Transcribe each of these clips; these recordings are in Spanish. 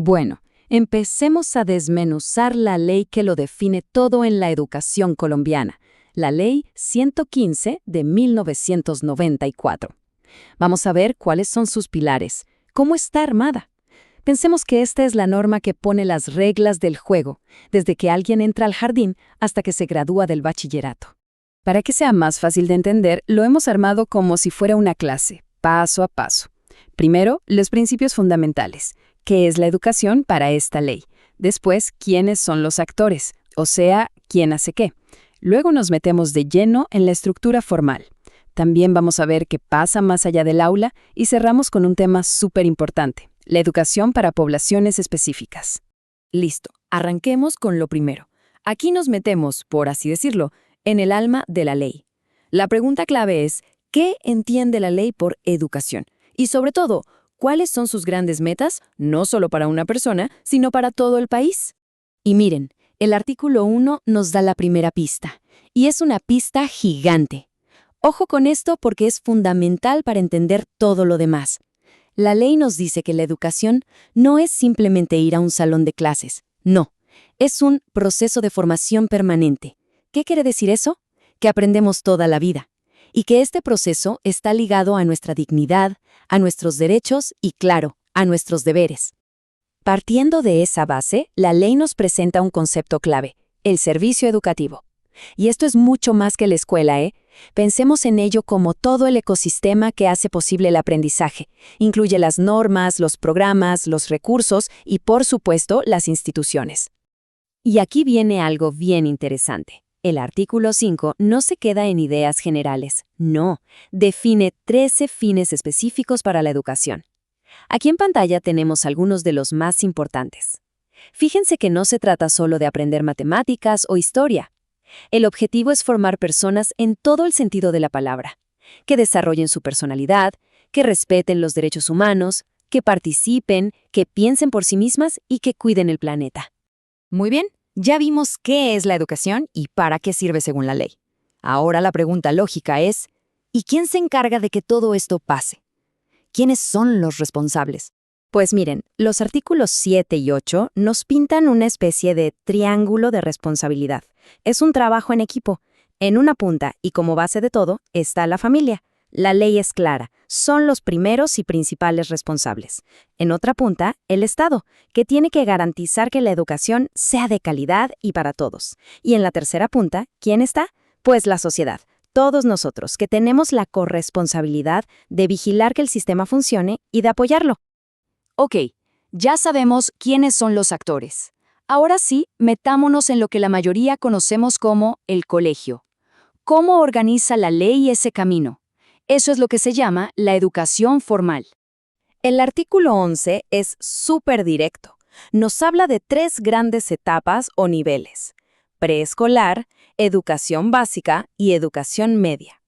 Bueno, empecemos a desmenuzar la ley que lo define todo en la educación colombiana, la Ley 115 de 1994. Vamos a ver cuáles son sus pilares, cómo está armada. Pensemos que esta es la norma que pone las reglas del juego, desde que alguien entra al jardín hasta que se gradúa del bachillerato. Para que sea más fácil de entender, lo hemos armado como si fuera una clase, paso a paso. Primero, los principios fundamentales. ¿Qué es la educación para esta ley? Después, ¿quiénes son los actores? O sea, ¿quién hace qué? Luego nos metemos de lleno en la estructura formal. También vamos a ver qué pasa más allá del aula y cerramos con un tema súper importante, la educación para poblaciones específicas. Listo, arranquemos con lo primero. Aquí nos metemos, por así decirlo, en el alma de la ley. La pregunta clave es, ¿qué entiende la ley por educación? Y sobre todo, ¿cuáles son sus grandes metas, no solo para una persona, sino para todo el país? Y miren, el artículo 1 nos da la primera pista, y es una pista gigante. Ojo con esto porque es fundamental para entender todo lo demás. La ley nos dice que la educación no es simplemente ir a un salón de clases, no, es un proceso de formación permanente. ¿Qué quiere decir eso? Que aprendemos toda la vida, y que este proceso está ligado a nuestra dignidad, a nuestros derechos y, claro, a nuestros deberes. Partiendo de esa base, la ley nos presenta un concepto clave, el servicio educativo. Y esto es mucho más que la escuela, ¿eh? Pensemos en ello como todo el ecosistema que hace posible el aprendizaje. Incluye las normas, los programas, los recursos y, por supuesto, las instituciones. Y aquí viene algo bien interesante. El artículo 5 no se queda en ideas generales, no, define 13 fines específicos para la educación. Aquí en pantalla tenemos algunos de los más importantes. Fíjense que no se trata solo de aprender matemáticas o historia. El objetivo es formar personas en todo el sentido de la palabra, que desarrollen su personalidad, que respeten los derechos humanos, que participen, que piensen por sí mismas y que cuiden el planeta. Muy bien. Ya vimos qué es la educación y para qué sirve según la ley. Ahora la pregunta lógica es, ¿y quién se encarga de que todo esto pase? ¿Quiénes son los responsables? Pues miren, los artículos 7 y 8 nos pintan una especie de triángulo de responsabilidad. Es un trabajo en equipo. En una punta, y como base de todo, está la familia. La ley es clara, son los primeros y principales responsables. En otra punta, el Estado, que tiene que garantizar que la educación sea de calidad y para todos. Y en la tercera punta, ¿quién está? Pues la sociedad, todos nosotros, que tenemos la corresponsabilidad de vigilar que el sistema funcione y de apoyarlo. Ok, ya sabemos quiénes son los actores. Ahora sí, metámonos en lo que la mayoría conocemos como el colegio. ¿Cómo organiza la ley ese camino? Eso es lo que se llama la educación formal. El artículo 11 es súper directo. Nos habla de 3 grandes etapas o niveles: preescolar, educación básica y educación media.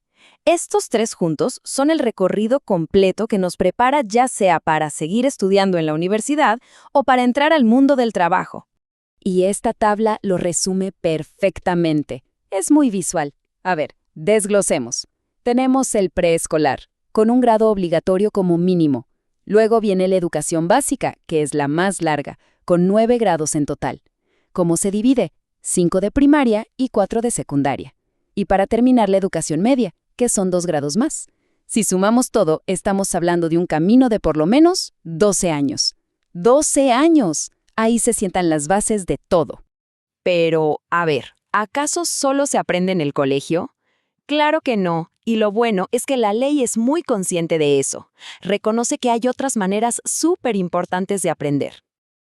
Estos 3 juntos son el recorrido completo que nos prepara ya sea para seguir estudiando en la universidad o para entrar al mundo del trabajo. Y esta tabla lo resume perfectamente. Es muy visual. A ver, desglosemos. Tenemos el preescolar, con un grado obligatorio como mínimo. Luego viene la educación básica, que es la más larga, con 9 grados en total. ¿Cómo se divide? 5 de primaria y 4 de secundaria. Y para terminar la educación media, que son 2 grados más. Si sumamos todo, estamos hablando de un camino de por lo menos 12 años. ¡12 años! Ahí se sientan las bases de todo. Pero, a ver, ¿acaso solo se aprende en el colegio? Claro que no, y lo bueno es que la ley es muy consciente de eso. Reconoce que hay otras maneras súper importantes de aprender.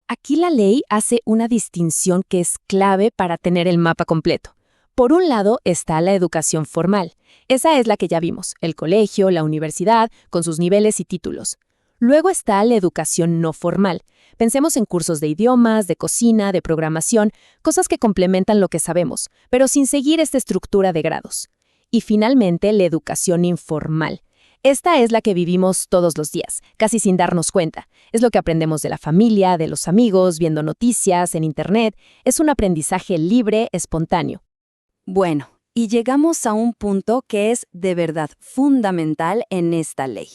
Aquí la ley hace una distinción que es clave para tener el mapa completo. Por un lado está la educación formal. Esa es la que ya vimos, el colegio, la universidad, con sus niveles y títulos. Luego está la educación no formal. Pensemos en cursos de idiomas, de cocina, de programación, cosas que complementan lo que sabemos, pero sin seguir esta estructura de grados. Y finalmente, la educación informal. Esta es la que vivimos todos los días, casi sin darnos cuenta. Es lo que aprendemos de la familia, de los amigos, viendo noticias, en Internet. Es un aprendizaje libre, espontáneo. Bueno, y llegamos a un punto que es de verdad fundamental en esta ley.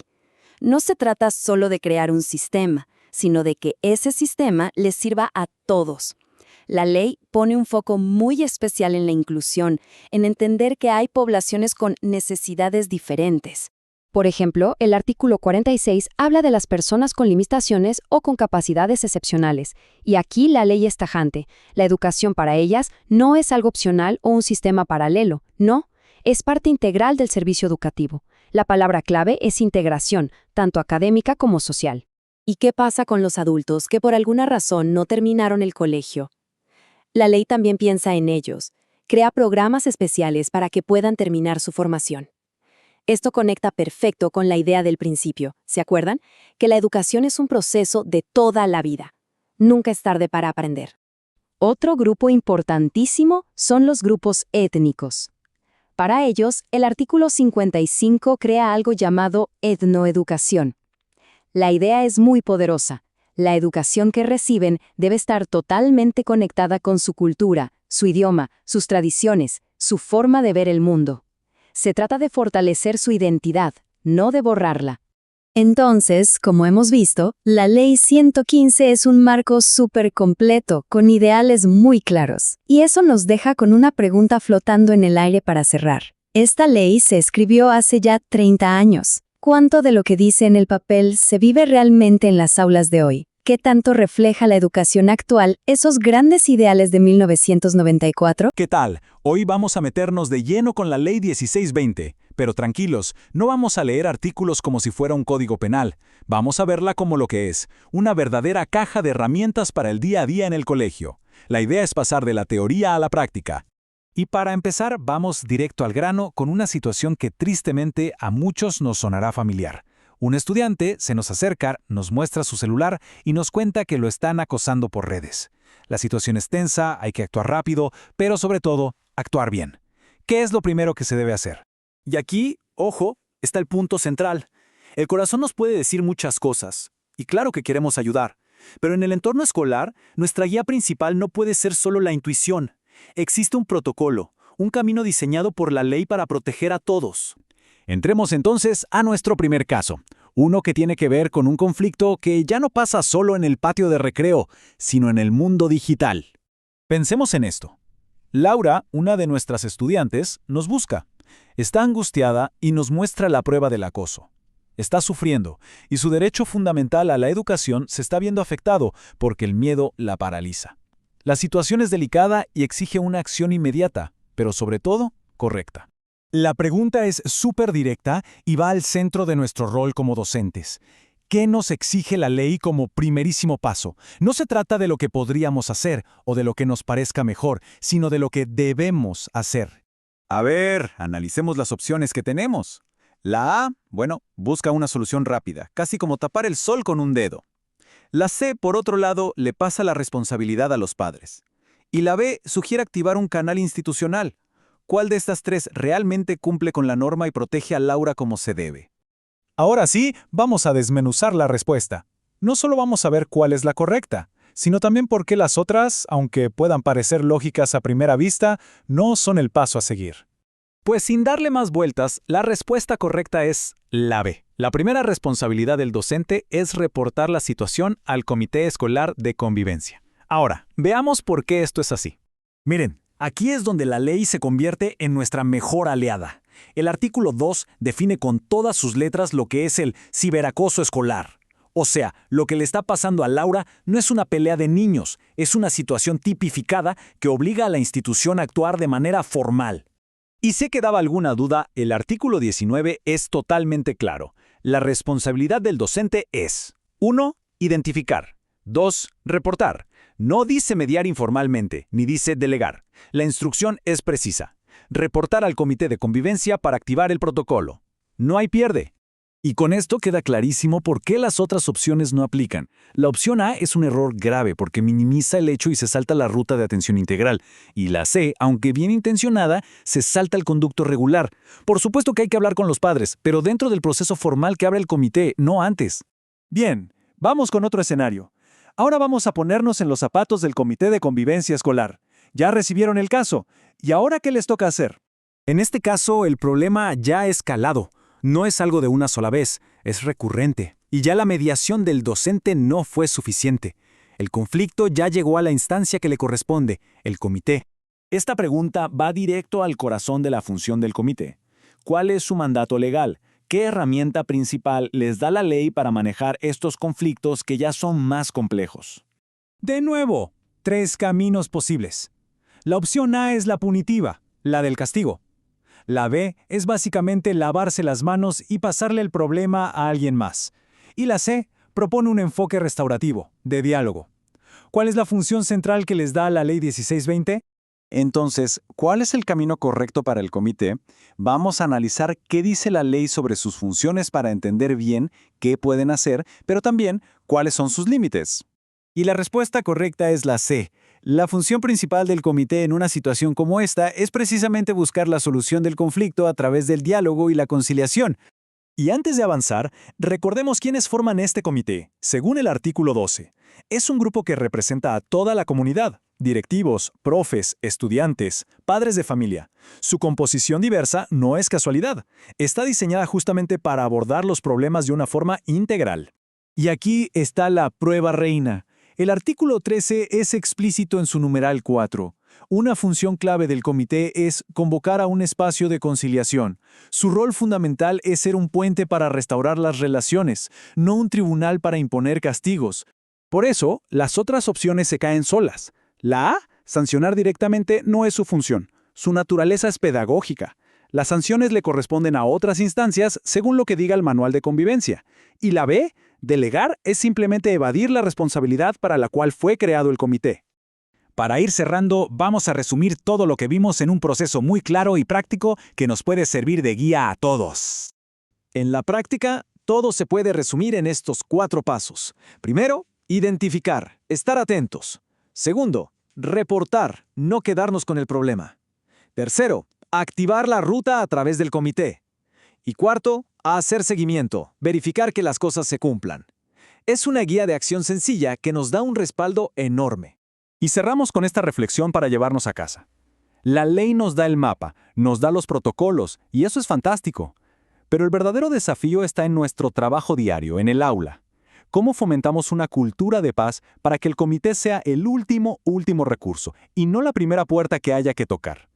No se trata solo de crear un sistema, sino de que ese sistema les sirva a todos. La ley pone un foco muy especial en la inclusión, en entender que hay poblaciones con necesidades diferentes. Por ejemplo, el artículo 46 habla de las personas con limitaciones o con capacidades excepcionales, y aquí la ley es tajante. La educación para ellas no es algo opcional o un sistema paralelo, no, es parte integral del servicio educativo. La palabra clave es integración, tanto académica como social. ¿Y qué pasa con los adultos que por alguna razón no terminaron el colegio? La ley también piensa en ellos, crea programas especiales para que puedan terminar su formación. Esto conecta perfecto con la idea del principio, ¿se acuerdan? Que la educación es un proceso de toda la vida. Nunca es tarde para aprender. Otro grupo importantísimo son los grupos étnicos. Para ellos, el artículo 55 crea algo llamado etnoeducación. La idea es muy poderosa. La educación que reciben debe estar totalmente conectada con su cultura, su idioma, sus tradiciones, su forma de ver el mundo. Se trata de fortalecer su identidad, no de borrarla. Entonces, como hemos visto, la Ley 115 es un marco súper completo, con ideales muy claros. Y eso nos deja con una pregunta flotando en el aire para cerrar. Esta ley se escribió hace ya 30 años. ¿Cuánto de lo que dice en el papel se vive realmente en las aulas de hoy? ¿Qué tanto refleja la educación actual esos grandes ideales de 1994? ¿Qué tal? Hoy vamos a meternos de lleno con la Ley 1620, pero tranquilos, no vamos a leer artículos como si fuera un código penal. Vamos a verla como lo que es, una verdadera caja de herramientas para el día a día en el colegio. La idea es pasar de la teoría a la práctica. Y para empezar, vamos directo al grano con una situación que tristemente a muchos nos sonará familiar. Un estudiante se nos acerca, nos muestra su celular y nos cuenta que lo están acosando por redes. La situación es tensa, hay que actuar rápido, pero sobre todo, actuar bien. ¿Qué es lo primero que se debe hacer? Y aquí, ojo, está el punto central. El corazón nos puede decir muchas cosas, y claro que queremos ayudar, pero en el entorno escolar, nuestra guía principal no puede ser solo la intuición. Existe un protocolo, un camino diseñado por la ley para proteger a todos. Entremos entonces a nuestro primer caso, uno que tiene que ver con un conflicto que ya no pasa solo en el patio de recreo, sino en el mundo digital. Pensemos en esto. Laura, una de nuestras estudiantes, nos busca. Está angustiada y nos muestra la prueba del acoso. Está sufriendo y su derecho fundamental a la educación se está viendo afectado porque el miedo la paraliza. La situación es delicada y exige una acción inmediata, pero sobre todo, correcta. La pregunta es súper directa y va al centro de nuestro rol como docentes. ¿Qué nos exige la ley como primerísimo paso? No se trata de lo que podríamos hacer o de lo que nos parezca mejor, sino de lo que debemos hacer. A ver, analicemos las opciones que tenemos. La A, busca una solución rápida, casi como tapar el sol con un dedo. La C, por otro lado, le pasa la responsabilidad a los padres. Y la B sugiere activar un canal institucional. ¿Cuál de estas tres realmente cumple con la norma y protege a Laura como se debe? Ahora sí, vamos a desmenuzar la respuesta. No solo vamos a ver cuál es la correcta, sino también por qué las otras, aunque puedan parecer lógicas a primera vista, no son el paso a seguir. Pues sin darle más vueltas, la respuesta correcta es la B. La primera responsabilidad del docente es reportar la situación al Comité Escolar de Convivencia. Ahora, veamos por qué esto es así. Miren, aquí es donde la ley se convierte en nuestra mejor aliada. El artículo 2 define con todas sus letras lo que es el ciberacoso escolar. O sea, lo que le está pasando a Laura no es una pelea de niños, es una situación tipificada que obliga a la institución a actuar de manera formal. Y si quedaba alguna duda, el artículo 19 es totalmente claro. La responsabilidad del docente es 1. Identificar. 2. Reportar. No dice mediar informalmente, ni dice delegar. La instrucción es precisa. Reportar al comité de convivencia para activar el protocolo. No hay pierde. Y con esto queda clarísimo por qué las otras opciones no aplican. La opción A es un error grave porque minimiza el hecho y se salta la ruta de atención integral. Y la C, aunque bien intencionada, se salta el conducto regular. Por supuesto que hay que hablar con los padres, pero dentro del proceso formal que abre el comité, no antes. Bien, vamos con otro escenario. Ahora vamos a ponernos en los zapatos del comité de convivencia escolar. Ya recibieron el caso. ¿Y ahora qué les toca hacer? En este caso, el problema ya ha escalado. No es algo de una sola vez. es recurrente, y ya la mediación del docente no fue suficiente. El conflicto ya llegó a la instancia que le corresponde, el comité. Esta pregunta va directo al corazón de la función del comité. ¿Cuál es su mandato legal? ¿Qué herramienta principal les da la ley para manejar estos conflictos que ya son más complejos? De nuevo, 3 caminos posibles. La opción A es la punitiva, la del castigo. La B es básicamente lavarse las manos y pasarle el problema a alguien más. Y la C propone un enfoque restaurativo, de diálogo. ¿Cuál es la función central que les da la Ley 1620? Entonces, ¿cuál es el camino correcto para el comité? Vamos a analizar qué dice la ley sobre sus funciones para entender bien qué pueden hacer, pero también cuáles son sus límites. Y la respuesta correcta es la C. La función principal del comité en una situación como esta es precisamente buscar la solución del conflicto a través del diálogo y la conciliación. Y antes de avanzar, recordemos quiénes forman este comité. Según el artículo 12, es un grupo que representa a toda la comunidad, directivos, profes, estudiantes, padres de familia. Su composición diversa no es casualidad. Está diseñada justamente para abordar los problemas de una forma integral. Y aquí está la prueba reina. El artículo 13 es explícito en su numeral 4. Una función clave del comité es convocar a un espacio de conciliación. Su rol fundamental es ser un puente para restaurar las relaciones, no un tribunal para imponer castigos. Por eso, las otras opciones se caen solas. La A, sancionar directamente, no es su función. Su naturaleza es pedagógica. Las sanciones le corresponden a otras instancias según lo que diga el manual de convivencia. Y la B, delegar, es simplemente evadir la responsabilidad para la cual fue creado el comité. Para ir cerrando, vamos a resumir todo lo que vimos en un proceso muy claro y práctico que nos puede servir de guía a todos. En la práctica, todo se puede resumir en estos 4 pasos. Primero, identificar, estar atentos. Segundo, reportar, no quedarnos con el problema. Tercero, activar la ruta a través del comité. Y cuarto, hacer seguimiento, verificar que las cosas se cumplan. Es una guía de acción sencilla que nos da un respaldo enorme. Y cerramos con esta reflexión para llevarnos a casa. La ley nos da el mapa, nos da los protocolos, y eso es fantástico. Pero el verdadero desafío está en nuestro trabajo diario, en el aula. ¿Cómo fomentamos una cultura de paz para que el comité sea el último recurso y no la primera puerta que haya que tocar?